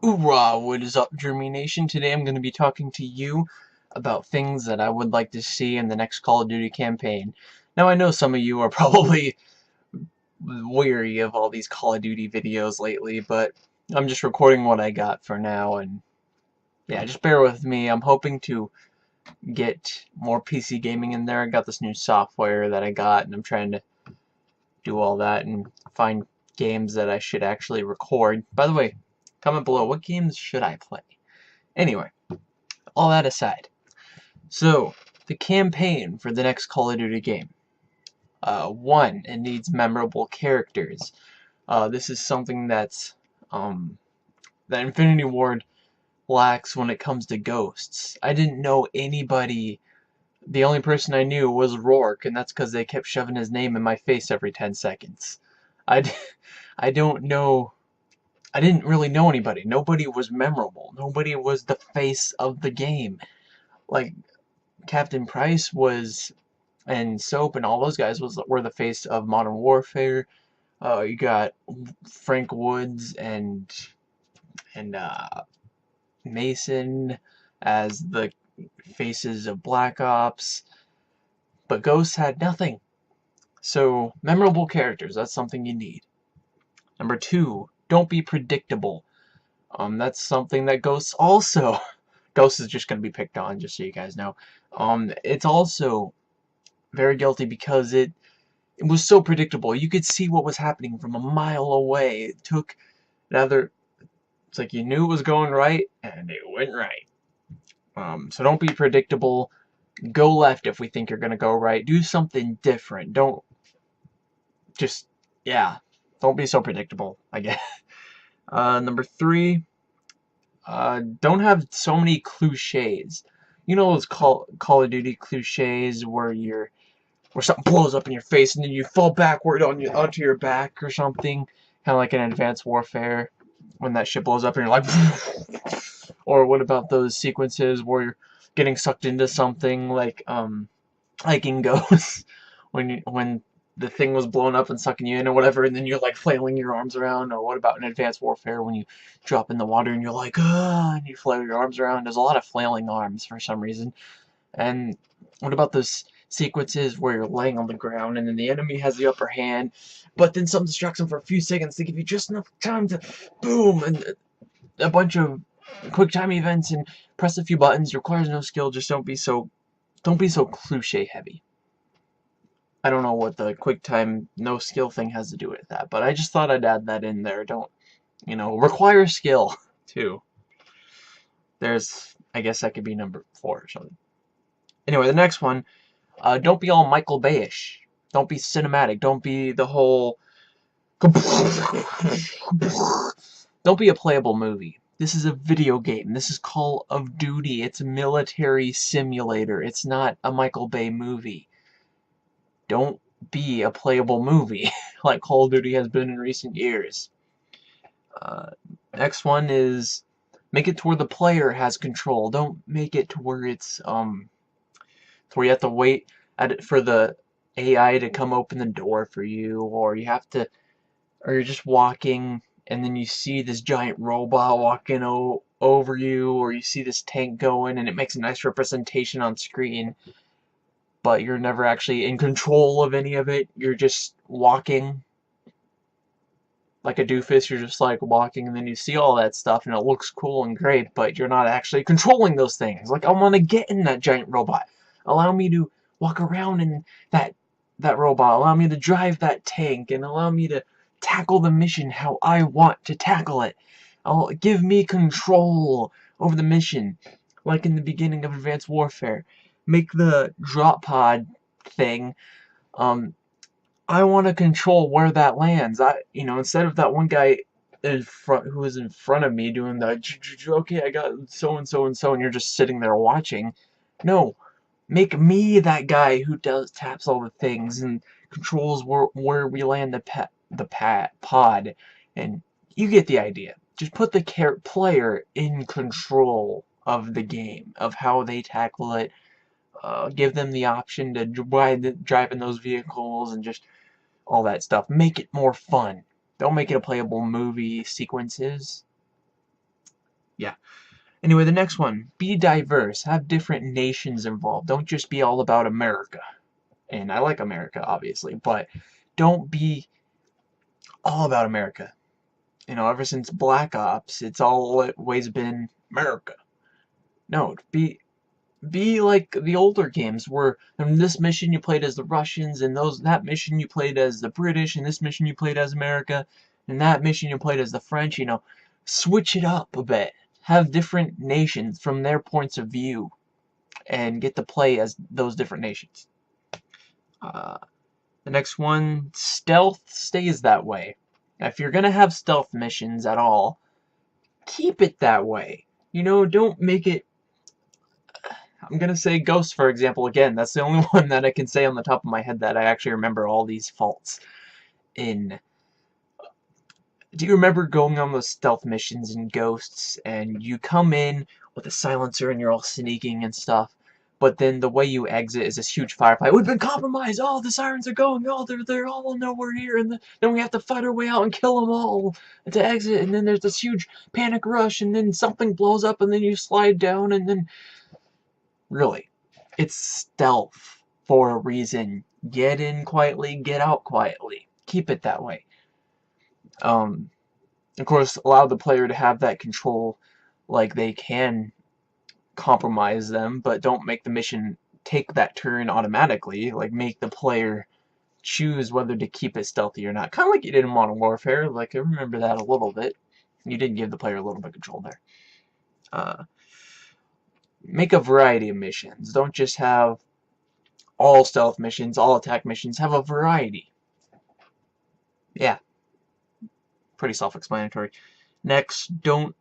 Hoorah! What is up, Dreamy Nation? Today I'm going to be talking to you about things that I would like to see in the next Call of Duty campaign. Now, I know some of you are probably weary of all these Call of Duty videos lately, but I'm just recording what I got for now, and yeah, just bear with me. I'm hoping to get more PC gaming in there. I got this new software that I got, and I'm trying to do all that and find games that I should actually record. By the way, comment below, what games should I play? Anyway, all that aside. So, the campaign for the next Call of Duty game. One, it needs memorable characters. This is something that Infinity Ward lacks when it comes to ghosts. I didn't know anybody. The only person I knew was Rourke, and that's because they kept shoving his name in my face every 10 seconds. I don't know. I didn't really know anybody. Nobody was memorable. Nobody was the face of the game. Like, Captain Price was, and Soap and all those guys were the face of Modern Warfare. You got Frank Woods and Mason as the faces of Black Ops, but Ghosts had nothing. So, memorable characters, that's something you need. Number two, don't be predictable. That's something that Ghosts also... Ghosts is just going to be picked on, just so you guys know. It's also very guilty because it was so predictable. You could see what was happening from a mile away. It took it's like you knew it was going right, and it went right. So don't be predictable. Go left if we think you're going to go right. Do something different. Don't be so predictable, I guess. Number three, don't have so many cliches. You know those Call of Duty cliches where something blows up in your face and then you fall backward onto your back or something, kind of like in Advanced Warfare when that shit blows up and you're like, or what about those sequences where you're getting sucked into something like in Ghosts when the thing was blowing up and sucking you in or whatever, and then you're like flailing your arms around, or what about in Advanced Warfare when you drop in the water and you're like, ah, and you flail your arms around. There's a lot of flailing arms for some reason. And what about those sequences where you're laying on the ground and then the enemy has the upper hand, but then something distracts them for a few seconds to give you just enough time to boom, and a bunch of quick time events and press a few buttons, requires no skill. Just don't be so cliche heavy. I don't know what the quick time no skill thing has to do with that, but I just thought I'd add that in there. Don't, require skill too. I guess that could be number 4 or something. Anyway, the next one, don't be all Michael Bay-ish. Don't be cinematic. Don't be the whole... Don't be a playable movie. This is a video game. This is Call of Duty. It's a military simulator. It's not a Michael Bay movie. Don't be a playable movie like Call of Duty has been in recent years. Next one is make it to where the player has control. Don't make it to where it's to where you have to wait for the AI to come open the door for you, or you're just walking and then you see this giant robot walking over you, or you see this tank going and it makes a nice representation on screen, but you're never actually in control of any of it. You're just walking like a doofus. You're just like walking, and then you see all that stuff and it looks cool and great, but you're not actually controlling those things. Like, I want to get in that giant robot. Allow me to walk around in that robot. Allow me to drive that tank, and allow me to tackle the mission how I want to tackle it. Give me control over the mission, like in the beginning of Advanced Warfare. Make the drop pod thing. I want to control where that lands. Instead of that one guy who was in front of me doing the okay, I got so and so and so, and you're just sitting there watching. No, make me that guy who taps all the things and controls where we land the pod, and you get the idea. Just put the player in control of the game, of how they tackle it. Give them the option to drive in those vehicles and just all that stuff. Make it more fun. Don't make it a playable movie sequences. Yeah. Anyway, the next one. Be diverse. Have different nations involved. Don't just be all about America. And I like America, obviously, but don't be all about America. You know, ever since Black Ops, it's always been America. No, be like the older games where in this mission you played as the Russians, and that mission you played as the British, and this mission you played as America, and that mission you played as the French. You know, switch it up a bit. Have different nations from their points of view, and get to play as those different nations. Uh, the next one, stealth stays that way. Now, if you're gonna have stealth missions at all, keep it that way. You know, don't make it. I'm gonna say Ghost, for example, again. That's the only one that I can say on the top of my head that I actually remember all these faults in. Do you remember going on those stealth missions in Ghosts, and you come in with a silencer and you're all sneaking and stuff, but then the way you exit is this huge firefight. We've been compromised! Oh, the sirens are going! Oh, they're all know we're here, and then we have to fight our way out and kill them all to exit, and then there's this huge panic rush, and then something blows up, and then you slide down, and then... Really, it's stealth for a reason. Get in quietly, get out quietly. Keep it that way. Of course, allow the player to have that control, like they can compromise them, but don't make the mission take that turn automatically. Like, make the player choose whether to keep it stealthy or not. Kind of like you did in Modern Warfare. Like, I remember that a little bit. You did give the player a little bit of control there. Make a variety of missions. Don't just have all stealth missions, all attack missions. Have a variety. Yeah, pretty self-explanatory. Next, don't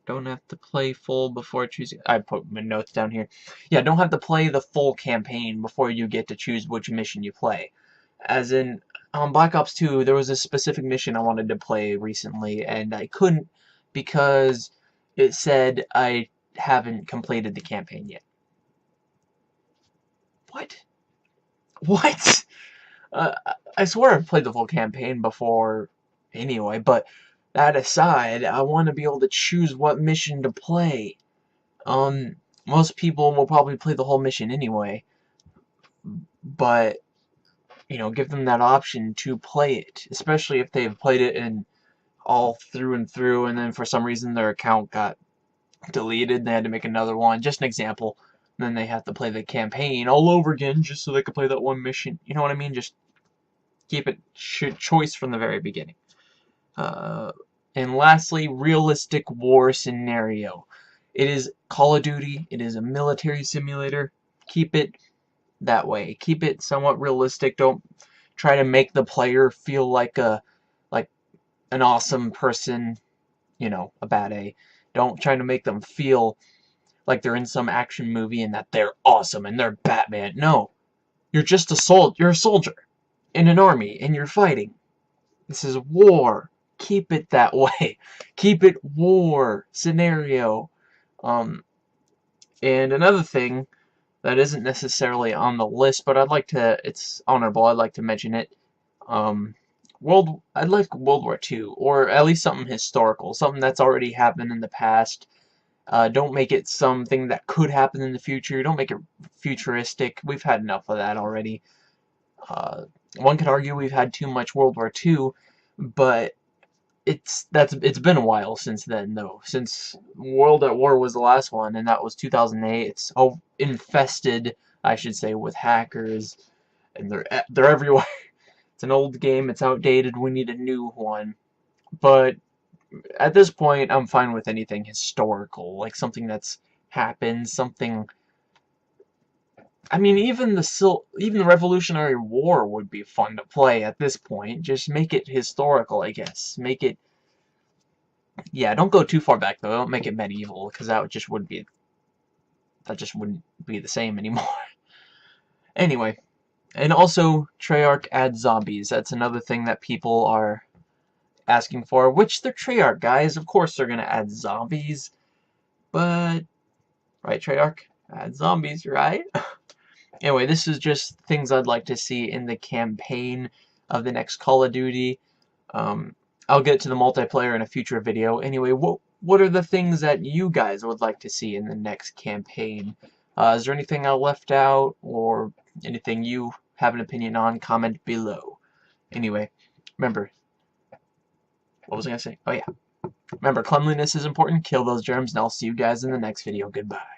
have to play full before choosing. I put my notes down here. Yeah, don't have to play the full campaign before you get to choose which mission you play. As in, on Black Ops 2, there was a specific mission I wanted to play recently, and I couldn't because it said I haven't completed the campaign yet. What? What? I swear I've played the full campaign before anyway, but that aside, I want to be able to choose what mission to play. Most people will probably play the whole mission anyway, but, you know, give them that option to play it, especially if they've played it in all through and through, and then for some reason their account got deleted, they had to make another one. Just an example. Then they have to play the campaign all over again just so they can play that one mission. You know what I mean? Just keep it choice from the very beginning. And lastly, realistic war scenario. It is Call of Duty. It is a military simulator. Keep it that way. Keep it somewhat realistic. Don't try to make the player feel like an awesome person. You know, a bad A. Don't try to make them feel like they're in some action movie and that they're awesome and they're Batman. No. You're just a soldier. You're a soldier in an army and you're fighting. This is war. Keep it that way. Keep it war scenario. And another thing that isn't necessarily on the list, but it's honorable, I'd like to mention it. I'd like World War II, or at least something historical, something that's already happened in the past. Don't make it something that could happen in the future. Don't make it futuristic. We've had enough of that already. One could argue we've had too much World War II, but it's been a while since then, though. Since World at War was the last one, and that was 2008. It's infested, I should say, with hackers, and they're everywhere. It's an old game. It's outdated. We need a new one. But at this point, I'm fine with anything historical, like something that's happened, something. I mean, even the Revolutionary War would be fun to play at this point. Just make it historical, I guess. Make it. Yeah, don't go too far back though. Don't make it medieval, because that just wouldn't be the same anymore. Anyway, and also Treyarch adds zombies. That's another thing that people are asking for, which they're Treyarch guys. Of course they're gonna add zombies, but right, Treyarch, add zombies, right? Anyway, this is just things I'd like to see in the campaign of the next Call of Duty. I'll get to the multiplayer in a future video. Anyway, what are the things that you guys would like to see in the next campaign? Is there anything I left out, or anything you have an opinion on? Comment below. Anyway, remember, what was I going to say? Oh yeah. Remember, cleanliness is important. Kill those germs, and I'll see you guys in the next video. Goodbye.